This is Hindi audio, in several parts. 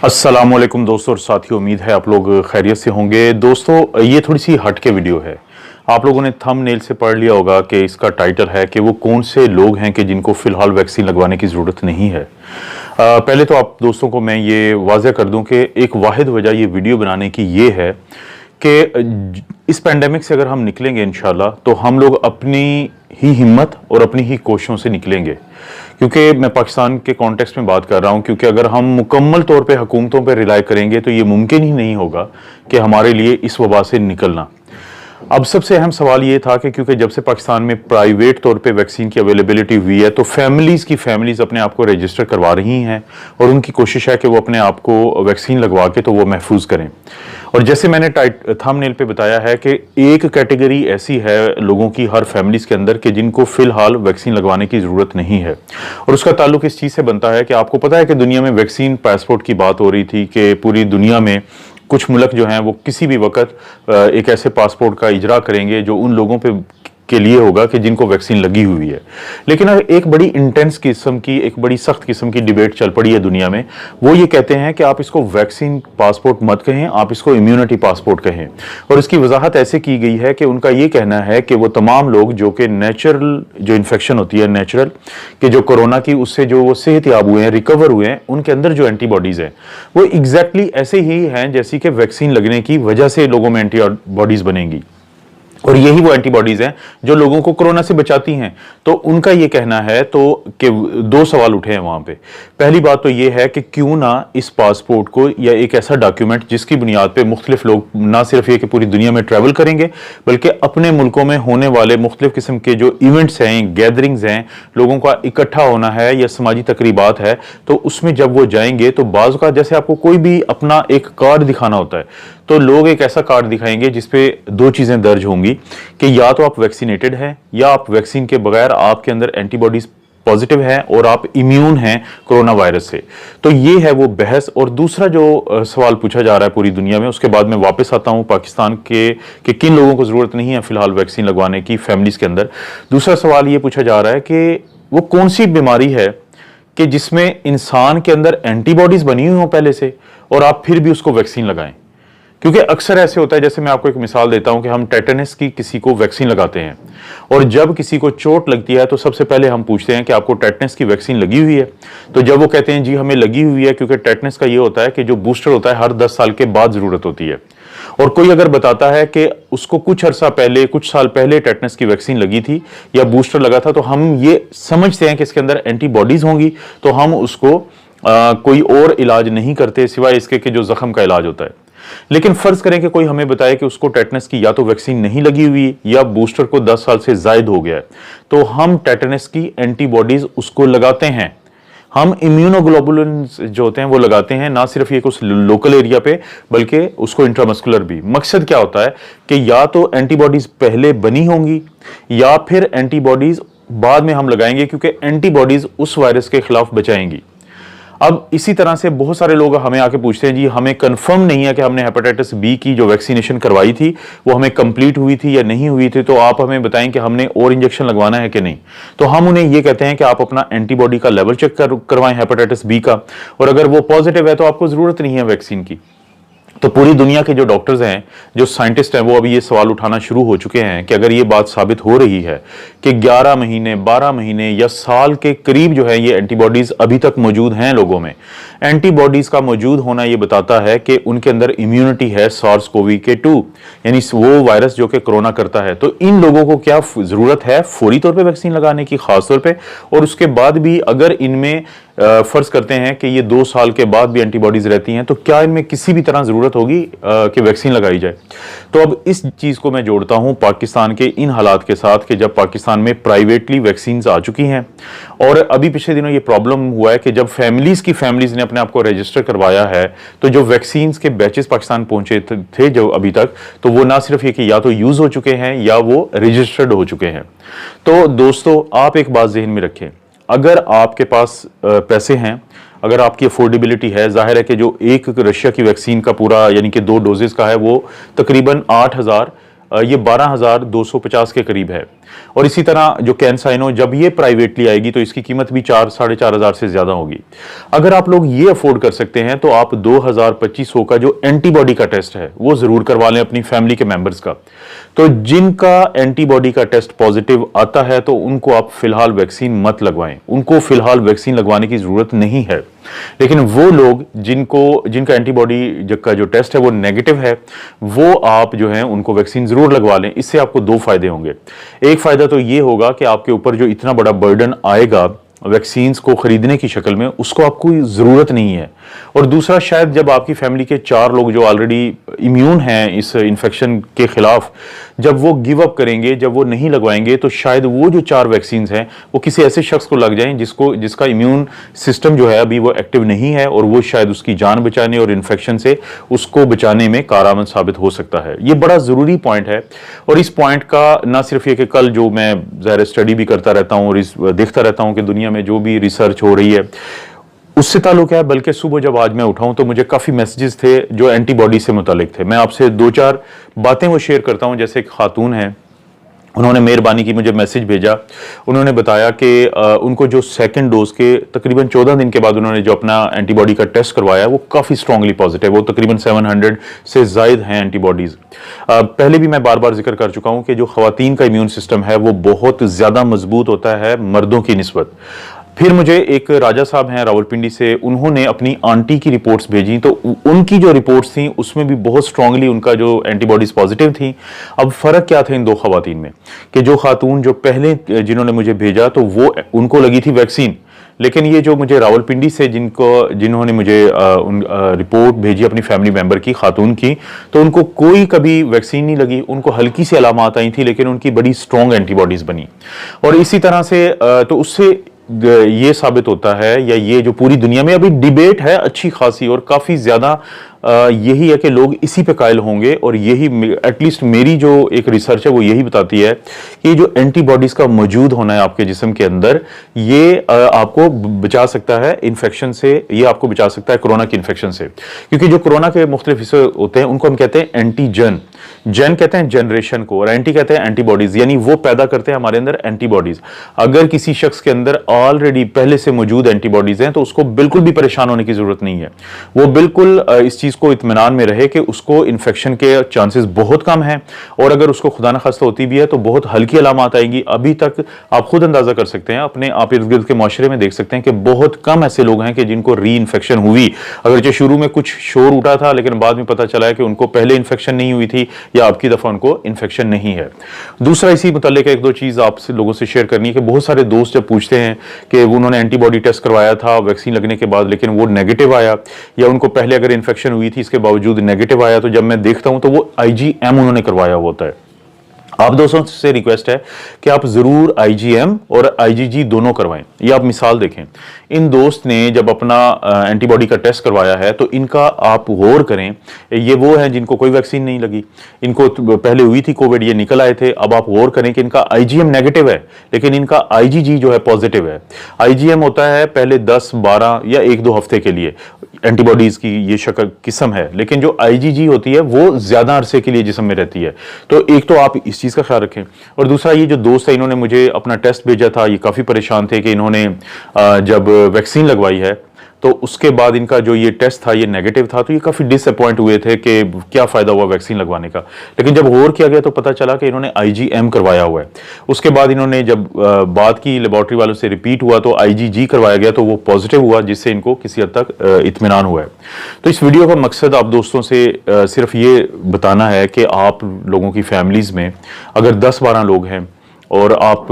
अस्सलामुअलैकुम दोस्तों और साथियों, उम्मीद है आप लोग खैरियत से होंगे। दोस्तों, ये थोड़ी सी हट के वीडियो है। आप लोगों ने थंबनेल से पढ़ लिया होगा कि इसका टाइटल है कि वो कौन से लोग हैं कि जिनको फ़िलहाल वैक्सीन लगवाने की ज़रूरत नहीं है। पहले तो आप दोस्तों को मैं ये वाज़ह कर दूं कि एक वाहिद वजह ये वीडियो बनाने की ये है कि इस पेंडेमिक से अगर हम निकलेंगे इंशाल्लाह, तो हम लोग अपनी ही हिम्मत और अपनी ही कोशिशों से निकलेंगे। क्योंकि मैं पाकिस्तान के कॉन्टेक्स्ट में बात कर रहा हूं, क्योंकि अगर हम मुकम्मल तौर पे हुकूमतों पे रिलाई करेंगे तो ये मुमकिन ही नहीं होगा कि हमारे लिए इस वबा से निकलना। अब सबसे अहम सवाल ये था कि क्योंकि जब से पाकिस्तान में प्राइवेट तौर पे वैक्सीन की अवेलेबिलिटी हुई है, तो फैमिलीज़ अपने आप को रजिस्टर करवा रही हैं और उनकी कोशिश है कि वो अपने आप को वैक्सीन लगवा के तो वो महफूज करें। और जैसे मैंने थंबनेल पे बताया है कि एक कैटेगरी ऐसी है लोगों की हर फैमिलीज़ के अंदर कि जिनको फ़िलहाल वैक्सीन लगवाने की ज़रूरत नहीं है। और उसका ताल्लुक इस चीज़ से बनता है कि आपको पता है कि दुनिया में वैक्सीन पासपोर्ट की बात हो रही थी कि पूरी दुनिया में कुछ मुल्क जो हैं वो किसी भी वक्त एक ऐसे पासपोर्ट का इजरा करेंगे जो उन लोगों पे के लिए होगा कि जिनको वैक्सीन लगी हुई है। लेकिन एक बड़ी इंटेंस किस्म की, एक बड़ी सख्त किस्म की डिबेट चल पड़ी है दुनिया में। वो ये कहते हैं कि आप इसको वैक्सीन पासपोर्ट मत कहें, आप इसको इम्यूनिटी पासपोर्ट कहें। और इसकी वजाहत ऐसे की गई है कि उनका ये कहना है कि वो तमाम लोग जो कि नेचुरल जो इन्फेक्शन होती है, नेचुरल कि जो कोरोना की उससे जो वो सेहतयाब हुए हैं, रिकवर हुए हैं, उनके अंदर जो एंटीबॉडीज़ हैं वो एग्जैक्टली ऐसे ही हैं जैसी कि वैक्सीन लगने की वजह से लोगों में एंटीबॉडीज़ बनेंगी। और यही वो एंटीबॉडीज हैं जो लोगों को कोरोना से बचाती हैं। तो उनका ये कहना है तो कि दो सवाल उठे हैं वहां पे। पहली बात तो ये है कि क्यों ना इस पासपोर्ट को या एक ऐसा डॉक्यूमेंट जिसकी बुनियाद पे मुख्तलिफ लोग ना सिर्फ ये कि पूरी दुनिया में ट्रैवल करेंगे, बल्कि अपने मुल्कों में होने वाले मुख्तलिफ किस्म के जो इवेंट्स हैं, गैदरिंग्स हैं, लोगों का इकट्ठा होना है या समाजी तकरीबात है, तो उसमें जब वो जाएंगे तो बाज़ का जैसे आपको कोई भी अपना एक कार्ड दिखाना होता है, तो लोग एक ऐसा कार्ड दिखाएंगे जिसपे दो चीजें दर्ज होंगी कि या तो आप वैक्सीनेटेड हैं या आप वैक्सीन के बगैर आपके अंदर एंटीबॉडीज पॉजिटिव है और आप इम्यून हैं कोरोना वायरस से। तो ये है वो बहस। और दूसरा जो सवाल पूछा जा रहा है पूरी दुनिया में, उसके बाद मैं वापस आता हूं पाकिस्तान के कि किन लोगों को जरूरत नहीं है फिलहाल वैक्सीन लगवाने की फैमिलीज के अंदर। दूसरा सवाल ये पूछा जा रहा है कि वो कौन सी बीमारी है कि जिसमें इंसान के अंदर एंटीबॉडीज बनी हुई हो पहले से और आप फिर भी उसको वैक्सीन लगाएं। क्योंकि अक्सर ऐसे होता है, जैसे मैं आपको एक मिसाल देता हूं कि हम टेटनस की किसी को वैक्सीन लगाते हैं और जब किसी को चोट लगती है तो सबसे पहले हम पूछते हैं कि आपको टेटनस की वैक्सीन लगी हुई है। तो जब वो कहते हैं जी हमें लगी हुई है, क्योंकि टेटनस का ये होता है कि जो बूस्टर होता है हर 10 साल के बाद जरूरत होती है। और कोई अगर बताता है कि उसको कुछ अर्सा पहले, कुछ साल पहले टेटनस की वैक्सीन लगी थी या बूस्टर लगा था, तो हम ये समझते हैं कि इसके अंदर एंटीबॉडीज होंगी, तो हम उसको कोई और इलाज नहीं करते सिवाय इसके कि जो जख्म का इलाज होता है। लेकिन फर्ज करें कि कोई हमें बताए कि उसको टेटनस की या तो वैक्सीन नहीं लगी हुई या बूस्टर को 10 साल से जायद हो गया है, तो हम टेटनस की एंटीबॉडीज उसको लगाते हैं। हम इम्यूनोग्लोबुलिन्स जो होते हैं वो लगाते हैं, ना सिर्फ ये कुछ लोकल एरिया पे बल्कि उसको इंट्रामस्कुलर भी। मकसद क्या होता है कि या तो एंटीबॉडीज पहले बनी होंगी या फिर एंटीबॉडीज बाद में हम लगाएंगे, क्योंकि एंटीबॉडीज उस वायरस के खिलाफ बचाएंगी। अब इसी तरह से बहुत सारे लोग हमें आके पूछते हैं जी हमें कंफर्म नहीं है कि हमने हेपेटाइटिस बी की जो वैक्सीनेशन करवाई थी वो हमें कंप्लीट हुई थी या नहीं हुई थी, तो आप हमें बताएं कि हमने और इंजेक्शन लगवाना है कि नहीं। तो हम उन्हें ये कहते हैं कि आप अपना एंटीबॉडी का लेवल चेक करवाएं हेपेटाइटिस बी का, और अगर वो पॉजिटिव है तो आपको जरूरत नहीं है वैक्सीन की। तो पूरी दुनिया के जो डॉक्टर्स हैं, जो साइंटिस्ट हैं, वो अभी ये सवाल उठाना शुरू हो चुके हैं कि अगर ये बात साबित हो रही है कि 11 महीने, 12 महीने या साल के करीब जो है ये एंटीबॉडीज अभी तक मौजूद हैं लोगों में, एंटीबॉडीज का मौजूद होना ये बताता है कि उनके अंदर इम्यूनिटी है सार्स कोवी के 2, यानी वो वायरस जो कि कोरोना करता है। तो इन लोगों को क्या जरूरत है फौरी तौर पर वैक्सीन लगाने की, खासतौर पर। और उसके बाद भी अगर इनमें फर्ज करते हैं कि ये 2 साल के बाद भी एंटीबॉडीज रहती हैं, तो क्या इनमें किसी भी तरह जरूरत होगी कि वैक्सीन लगाई जाए। तो अब इस चीज को मैं जोड़ता हूं पाकिस्तान के इन हालात के साथ कि जब पाकिस्तान में प्राइवेटली वैक्सीन आ चुकी हैं और अभी पिछले दिनों ये प्रॉब्लम हुआ है कि जब फैमिलीज ने अपने आप को रजिस्टर करवाया है, तो जो वैक्सीन के बैचेस पाकिस्तान पहुंचे थे जो अभी तक, तो वो ना सिर्फ ये कि या तो यूज हो चुके हैं या वो रजिस्टर्ड हो चुके हैं। तो दोस्तों, आप एक बात जहन में रखें, अगर आपके पास पैसे हैं, अगर आपकी अफोर्डेबिलिटी है, जाहिर है कि जो एक रशिया की वैक्सीन का पूरा यानी कि 2 डोजेस का है वो तकरीबन 8,000 ये 12,250 के करीब है। और इसी तरह जो कैंसाइनो, जब ये प्राइवेटली आएगी तो इसकी कीमत भी 4-4.5 हज़ार से ज्यादा होगी। अगर आप लोग ये अफोर्ड कर सकते हैं तो आप 2000-2500 का जो एंटीबॉडी का टेस्ट है वो जरूर करवा लें अपनी फैमिली के मेंबर्स का। तो जिनका एंटीबॉडी का टेस्ट पॉजिटिव आता है तो उनको आप फिलहाल वैक्सीन मत लगवाएं, उनको फिलहाल वैक्सीन लगवाने की जरूरत नहीं है। लेकिन वो लोग जिनका एंटीबॉडी का जो टेस्ट है वो नेगेटिव है, वो आप जो है उनको वैक्सीन जरूर लगवा लें। इससे आपको दो फायदे होंगे। एक फायदा तो ये होगा कि आपके ऊपर जो इतना बड़ा बर्डन आएगा वैक्सीन्स को खरीदने की शक्ल में, उसको आपको जरूरत नहीं है। और दूसरा, शायद जब आपकी फैमिली के 4 लोग जो ऑलरेडी इम्यून हैं इस इन्फेक्शन के खिलाफ, जब वो गिव अप करेंगे, जब वो नहीं लगवाएंगे, तो शायद वो जो 4 वैक्सीन हैं वो किसी ऐसे शख्स को लग जाएं जिसका इम्यून सिस्टम जो है अभी वो एक्टिव नहीं है, और वो शायद उसकी जान बचाने और इन्फेक्शन से उसको बचाने में कारआमद साबित हो सकता है। ये बड़ा जरूरी पॉइंट है। और इस पॉइंट का ना सिर्फ ये कि कल जो मैं ज़ाहिर स्टडी भी करता रहता हूँ और देखता रहता हूँ कि दुनिया में जो भी रिसर्च हो रही है उससे ताल्लुक है, बल्कि सुबह जब आज मैं उठाऊं तो मुझे काफ़ी मैसेजेस थे जो एंटीबॉडी से मुतालिक थे। मैं आपसे 2-4 बातें वो शेयर करता हूं। जैसे एक खातून है, उन्होंने मेहरबानी की मुझे मैसेज भेजा। उन्होंने बताया कि उनको जो सेकंड डोज के तकरीबन 14 दिन के बाद उन्होंने जो अपना एंटीबॉडी का टेस्ट करवाया वो काफ़ी स्ट्रांगली पॉजिटिव, वो तकरीबन 700 से ज़ायद हैं एंटीबॉडीज़। पहले भी मैं बार बार जिक्र कर चुका हूँ कि जो ख़वातीन का इम्यून सिस्टम है वो बहुत ज़्यादा मजबूत होता है मर्दों की निस्बत। फिर मुझे एक राजा साहब हैं रावलपिंडी से, उन्होंने अपनी आंटी की रिपोर्ट्स भेजी, तो उनकी जो रिपोर्ट्स थी उसमें भी बहुत स्ट्रांगली उनका जो एंटीबॉडीज पॉजिटिव थी। अब फर्क क्या था इन दो खवातीन में कि जो खातून जो पहले जिन्होंने मुझे भेजा तो वो उनको लगी थी वैक्सीन, लेकिन ये जो मुझे रावलपिंडी से जिन्होंने मुझे रिपोर्ट भेजी अपनी फैमिली मेंबर की, खातून की, तो उनको कोई कभी वैक्सीन नहीं लगी, उनको हल्की सी अलामत आई थी लेकिन उनकी बड़ी स्ट्रॉन्ग एंटीबॉडीज बनी। और इसी तरह से तो उससे ये साबित होता है, या ये जो पूरी दुनिया में अभी डिबेट है अच्छी खासी और काफी ज्यादा यही है कि लोग इसी पे कायल होंगे, और यही एटलीस्ट मेरी जो एक रिसर्च है वो यही बताती है कि जो एंटीबॉडीज का मौजूद होना है आपके जिस्म के अंदर, ये आपको बचा सकता है इन्फेक्शन से, ये आपको बचा सकता है कोरोना की इन्फेक्शन से। क्योंकि जो कोरोना के मुख्तलिफ हिस्से होते हैं उनको हम कहते हैं एंटीजन। जेन कहते हैं जनरेशन को और एंटी कहते हैं एंटीबॉडीज, यानी वो पैदा करते हैं हमारे अंदर एंटीबॉडीज। अगर किसी शख्स के अंदर ऑलरेडी पहले से मौजूद एंटीबॉडीज हैं तो उसको बिल्कुल भी परेशान होने की जरूरत नहीं है। वो बिल्कुल इस चीज को इत्मीनान में रहे कि उसको इन्फेक्शन के चांसेस बहुत कम हैं, और अगर उसको खुदा न खास्ता होती भी है तो बहुत हल्की अलामत आएगी। अभी तक आप खुद अंदाजा कर सकते हैं, अपने आप इर्द गिर्द के माशरे में देख सकते हैं कि बहुत कम ऐसे लोग हैं कि जिनको री इन्फेक्शन हुई। अगर शुरू में कुछ शोर उठा था लेकिन बाद में पता चला है कि उनको पहले इन्फेक्शन नहीं हुई थी या आपकी दफा उनको इन्फेक्शन नहीं है। दूसरा, इसी मुताल्लिक एक दो चीज आपसे लोगों से शेयर करनी है कि बहुत सारे दोस्त जब पूछते हैं कि उन्होंने एंटीबॉडी टेस्ट करवाया था वैक्सीन लगने के बाद लेकिन वो नेगेटिव आया, या उनको पहले अगर इन्फेक्शन हुई थी इसके बावजूद नेगेटिव आया, तो जब मैं देखता हूं तो वो IgM उन्होंने करवाया होता है। आप दोस्तों से रिक्वेस्ट है कि आप जरूर IgM और IgG दोनों करवाएं। ये आप मिसाल देखें, इन दोस्त ने जब अपना एंटीबॉडी का टेस्ट करवाया है तो इनका आप गौर करें, ये वो हैं जिनको कोई वैक्सीन नहीं लगी, इनको पहले हुई थी कोविड, ये निकल आए थे। अब आप गौर करें कि इनका IgM नेगेटिव है लेकिन इनका IgG जो है पॉजिटिव है। IgM होता है पहले 10, 12 या 1-2 हफ्ते के लिए, एंटीबॉडीज की ये शक्ल किस्म है, लेकिन जो IgG होती है वो ज्यादा अरसे के लिए जिस्म में रहती है। तो एक तो आप इस चीज का ख्याल रखें, और दूसरा ये जो दोस्त है इन्होंने मुझे अपना टेस्ट भेजा था, ये काफी परेशान थे कि इन्होंने जब वैक्सीन लगवाई है तो उसके बाद इनका जो ये टेस्ट था ये नेगेटिव था, तो ये काफी डिसअपॉइंट हुए थे कि क्या फायदा हुआ वैक्सीन लगवाने का। लेकिन जब गौर किया गया तो पता चला कि इन्होंने IgM करवाया हुआ है। उसके बाद इन्होंने जब बात की लेबोरेटरी वालों से, रिपीट हुआ तो IgG करवाया गया तो वो पॉजिटिव हुआ, जिससे इनको किसी हद तक इत्मीनान हुआ है। तो इस वीडियो का मकसद आप दोस्तों से सिर्फ ये बताना है कि आप लोगों की फैमिलीज में अगर 10-12 लोग हैं और आप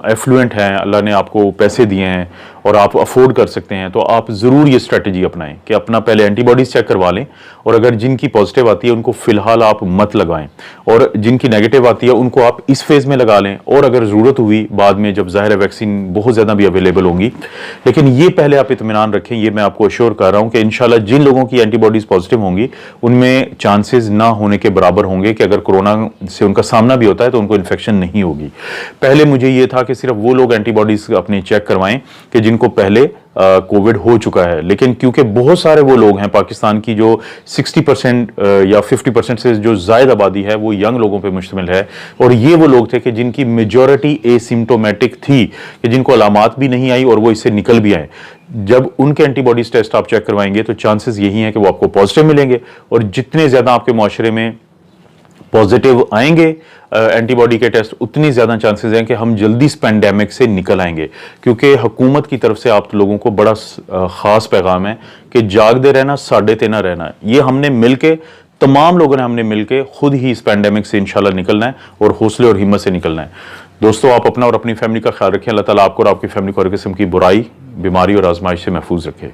एफ्लुएंट हैं, अल्लाह ने आपको पैसे दिए हैं और आप अफोर्ड कर सकते हैं, तो आप ज़रूर ये स्ट्रेटजी अपनाएं कि अपना पहले एंटीबॉडीज़ चेक करवा लें, और अगर जिनकी पॉजिटिव आती है उनको फ़िलहाल आप मत लगाएं, और जिनकी नेगेटिव आती है उनको आप इस फेज़ में लगा लें, और अगर ज़रूरत हुई बाद में जब ज़ाहिर है वैक्सीन बहुत ज़्यादा भी अवेलेबल होंगी, लेकिन ये पहले आप इत्मीनान रखें। ये मैं आपको अश्योर कर रहा हूँ कि इंशाल्लाह जिन लोगों की एंटीबॉडीज़ पॉजिटिव होंगी उनमें चांसेस ना होने के बराबर होंगे कि अगर कोरोना से उनका सामना भी होता है तो उनको इन्फेक्शन नहीं होगी। पहले मुझे ये था कि सिर्फ वो लोग एंटीबॉडीज अपनी चेक करवाएं कि जिनको पहले कोविड हो चुका है, लेकिन क्योंकि बहुत सारे वो लोग हैं पाकिस्तान की जो 60% या 50% से जो जायद आबादी है वो यंग लोगों पे मुश्तमिल है, और ये वो लोग थे कि जिनकी मेजॉरिटी एसिम्टोमेटिक थी, कि जिनको अलामात भी नहीं आई और वो इससे निकल भी आए। जब उनके एंटीबॉडीज टेस्ट आप चेक करवाएंगे तो चांसेस यही हैं कि वो आपको पॉजिटिव मिलेंगे, और जितने ज़्यादा आपके माशरे में पॉजिटिव आएंगे एंटीबॉडी के टेस्ट, उतनी ज़्यादा चांसेस हैं कि हम जल्दी इस पैंडेमिक से निकल आएंगे। क्योंकि हुकूमत की तरफ से आप लोगों को बड़ा ख़ास पैगाम है कि जागते रहना, साडे ते ना रहना। ये हमने मिलके, तमाम लोगों ने हमने मिलके खुद ही इस पैंडेमिक से इंशाल्लाह निकलना है और हौसले और हिम्मत से निकलना है। दोस्तों, आप अपना और अपनी फैमिली का ख्याल रखें। अल्लाह ताला आपको और आपकी फैमिली को हर किस्म की बुराई, बीमारी और आजमाइश से महफूज रखे।